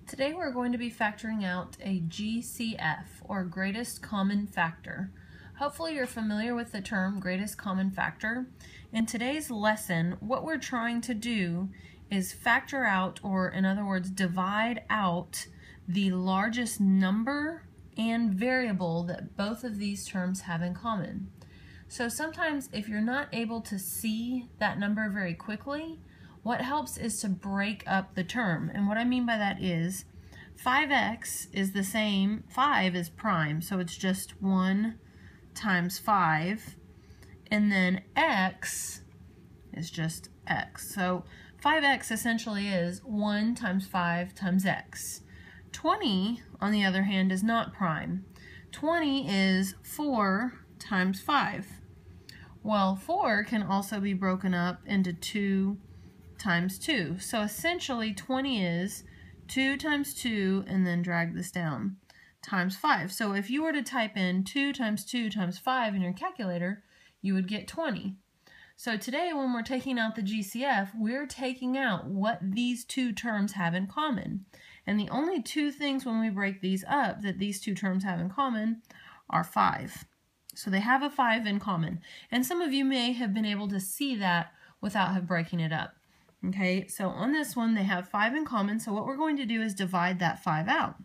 Today we're going to be factoring out a GCF, or greatest common factor. Hopefully you're familiar with the term greatest common factor. In today's lesson, what we're trying to do is factor out, or in other words, divide out the largest number and variable that both of these terms have in common. So sometimes if you're not able to see that number very quickly, what helps is to break up the term. And what I mean by that is 5x is the same, 5 is prime, so it's just 1 times 5, and then x is just x. So 5x essentially is 1 times 5 times x. 20, on the other hand, is not prime. 20 is 4 times 5. Well, 4 can also be broken up into 2 times 2. So essentially 20 is 2 times 2, and then drag this down, times 5. So if you were to type in 2 times 2 times 5 in your calculator, you would get 20. So today when we're taking out the GCF, we're taking out what these two terms have in common. And the only two things when we break these up that these two terms have in common are 5. So they have a 5 in common. And some of you may have been able to see that without breaking it up. Okay, so on this one they have 5 in common, so what we're going to do is divide that 5 out.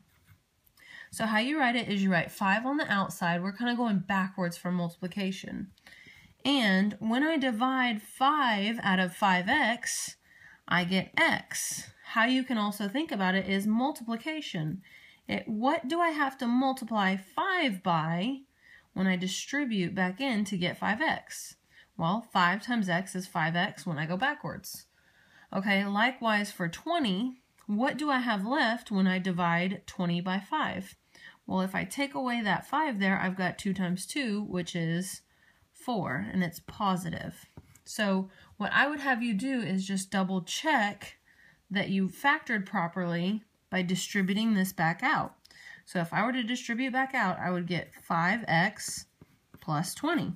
So how you write it is you write 5 on the outside. We're kind of going backwards from multiplication. And when I divide 5 out of 5x, I get x. How you can also think about it is multiplication. What do I have to multiply 5 by when I distribute back in to get 5x? Well, 5 times x is 5x when I go backwards. Okay, likewise for 20, what do I have left when I divide 20 by 5? Well, if I take away that 5 there, I've got 2 times 2, which is 4, and it's positive. So what I would have you do is just double check that you factored properly by distributing this back out. So if I were to distribute back out, I would get 5x plus 20.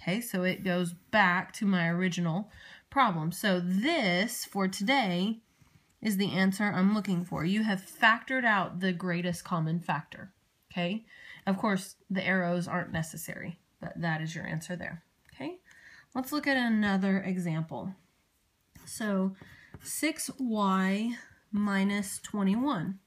Okay, so it goes back to my original problem. So this, for today, is the answer I'm looking for. You have factored out the greatest common factor. Okay, of course, the arrows aren't necessary, but that is your answer there. Okay, let's look at another example. So 6y minus 21.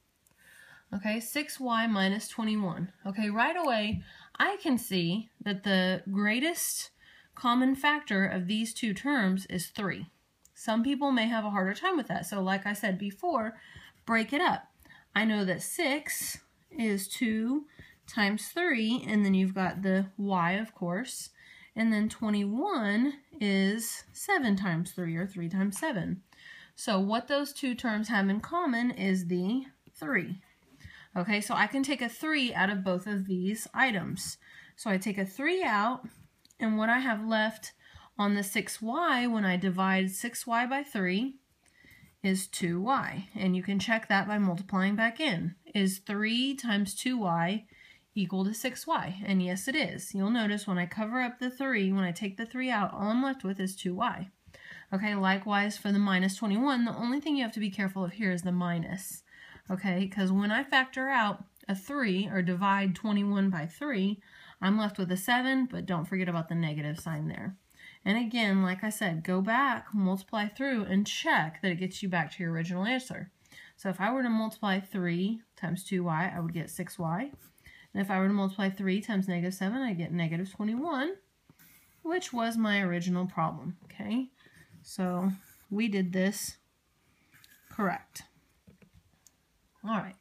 Okay, 6y minus 21. Okay, right away, I can see that the greatest common factor of these two terms is 3. Some people may have a harder time with that. So like I said before, break it up. I know that 6 is 2 times 3, and then you've got the y, of course. And then 21 is 7 times 3, or 3 times 7. So what those two terms have in common is the 3. Okay, so I can take a 3 out of both of these items. So I take a 3 out, and what I have left on the 6y when I divide 6y by 3 is 2y. And you can check that by multiplying back in. Is 3 times 2y equal to 6y? And yes, it is. You'll notice when I cover up the 3, when I take the 3 out, all I'm left with is 2y. Okay, likewise for the minus 21, the only thing you have to be careful of here is the minus. Okay, because when I factor out a 3, or divide 21 by 3, I'm left with a 7, but don't forget about the negative sign there. And again, like I said, go back, multiply through, and check that it gets you back to your original answer. So if I were to multiply 3 times 2y, I would get 6y. And if I were to multiply 3 times negative 7, I get negative 21, which was my original problem. Okay, so we did this correct. All right,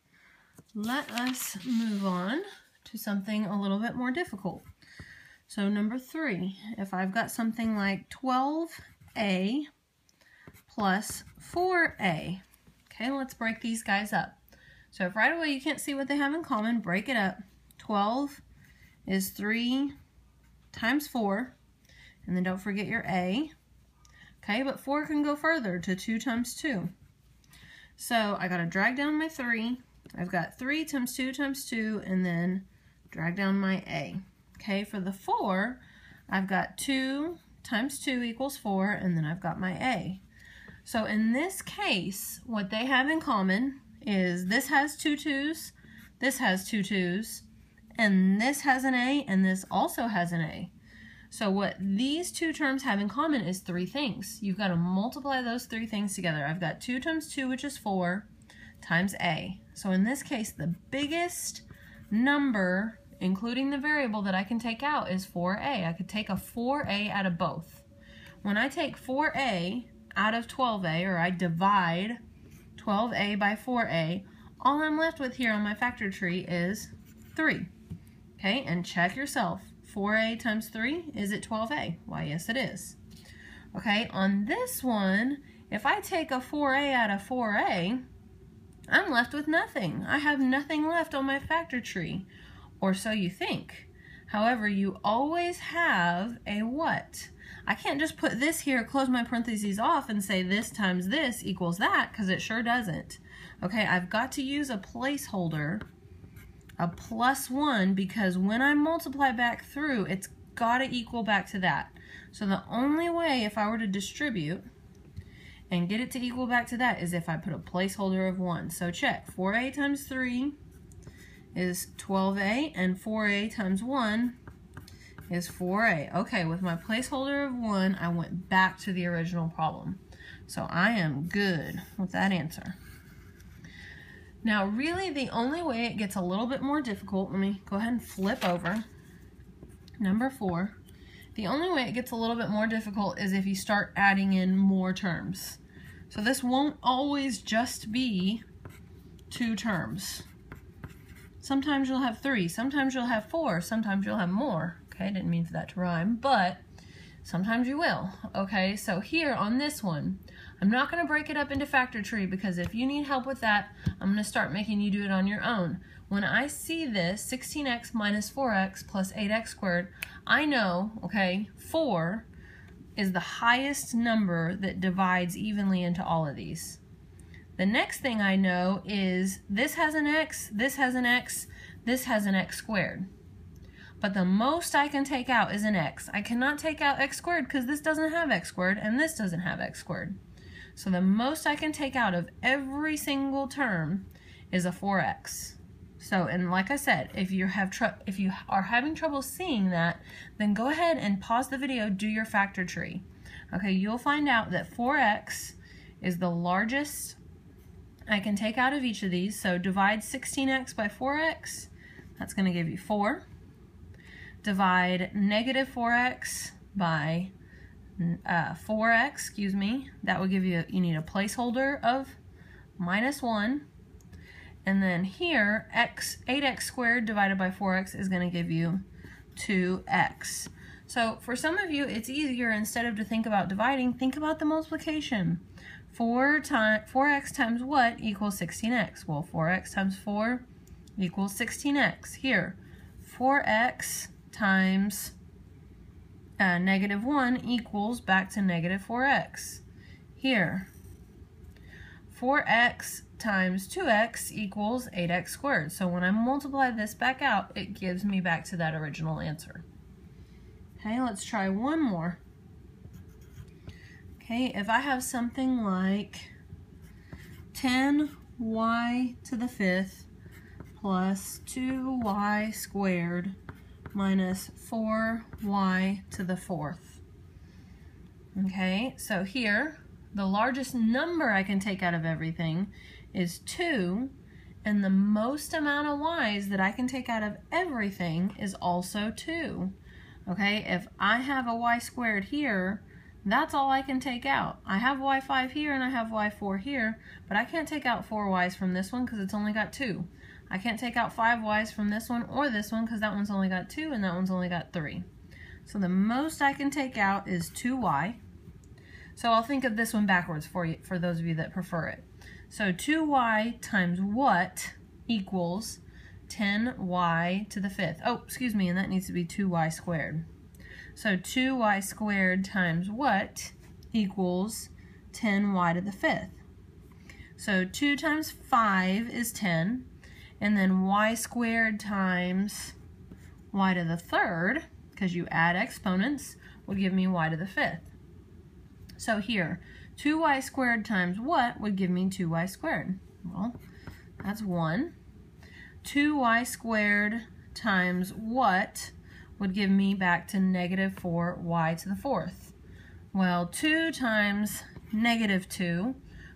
let us move on to something a little bit more difficult. So number 3, if I've got something like 12a plus 4a, okay, let's break these guys up. So if right away you can't see what they have in common, break it up. 12 is 3 times 4, and then don't forget your a. Okay, but 4 can go further to 2 times 2. So I got to drag down my 3. I've got 3 times 2 times 2, and then drag down my a. Okay, for the 4, I've got 2 times 2 equals 4, and then I've got my a. So in this case, what they have in common is this has two 2's, this has two 2's, and this has an A, and this also has an A. So what these two terms have in common is three things. You've got to multiply those three things together. I've got 2 times 2, which is 4, times A. So in this case, the biggest number, including the variable that I can take out, is 4A. I could take a 4A out of both. When I take 4A out of 12A, or I divide 12A by 4A, all I'm left with here on my factor tree is 3. Okay, and check yourself. 4A times 3, is it 12A? Why, yes it is. Okay, on this one, if I take a 4A out of 4A, I'm left with nothing. I have nothing left on my factor tree, or so you think. However, you always have a what? I can't just put this here, close my parentheses off, and say this times this equals that, because it sure doesn't. Okay, I've got to use a placeholder, a +1, because when I multiply back through, it's got to equal back to that. So the only way, if I were to distribute and get it to equal back to that, is if I put a placeholder of 1. So check, 4A times 3 is 12A, and 4A times 1 is 4A. Okay, with my placeholder of 1, I went back to the original problem. So I am good with that answer. Now, really, the only way it gets a little bit more difficult, let me go ahead and flip over. Number 4. The only way it gets a little bit more difficult is if you start adding in more terms. So this won't always just be 2 terms. Sometimes you'll have 3, sometimes you'll have 4, sometimes you'll have more. Okay, didn't mean for that to rhyme, but sometimes you will. Okay, so here on this one, I'm not going to break it up into factor tree, because if you need help with that, I'm going to start making you do it on your own. When I see this 16x minus 4x plus 8x squared, I know, okay, 4 is the highest number that divides evenly into all of these. The next thing I know is this has an x, this has an x, this has an x squared. But the most I can take out is an x. I cannot take out x squared because this doesn't have x squared and this doesn't have x squared. So the most I can take out of every single term is a 4x. So, and like I said, if you are having trouble seeing that, then go ahead and pause the video, do your factor tree. Okay, you'll find out that 4x is the largest I can take out of each of these. So divide 16x by 4x, that's going to give you 4. Divide negative 4x by 4x, that will give you, you need a placeholder of -1. And then here, 8x squared divided by 4x is going to give you 2x. So for some of you, it's easier, instead of to think about dividing, think about the multiplication. 4x times what equals 16x? Well, 4x times 4 equals 16x. Here, 4x times -1 equals back to negative 4x. Here, 4x times 2x equals 8x squared. So when I multiply this back out, it gives me back to that original answer. Okay, let's try one more. Okay, if I have something like 10y to the 5th plus 2y squared minus 4y to the 4th. Okay, so here, the largest number I can take out of everything is 2, and the most amount of y's that I can take out of everything is also 2. Okay, if I have a y squared here, that's all I can take out. I have y5 here and I have y4 here, but I can't take out 4y's from this one because it's only got 2. I can't take out 5y's from this one or this one because that one's only got 2 and that one's only got 3. So the most I can take out is 2y. So I'll think of this one backwards for you, for those of you that prefer it. So 2y times what equals 10y to the 5th. Oh, excuse me, and that needs to be 2y squared. So 2y squared times what equals 10y to the 5th. So 2 times 5 is 10, and then y squared times y to the 3rd, because you add exponents, will give me y to the 5th. So here, 2y squared times what would give me 2y squared? Well, That's 1. 2y squared times what would give me back to negative 4y to the 4th? Well, 2 times negative 2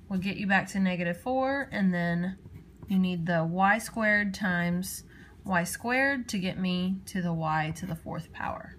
would get you back to negative 4, and then you need the y squared times y squared to get me to the y to the 4th power.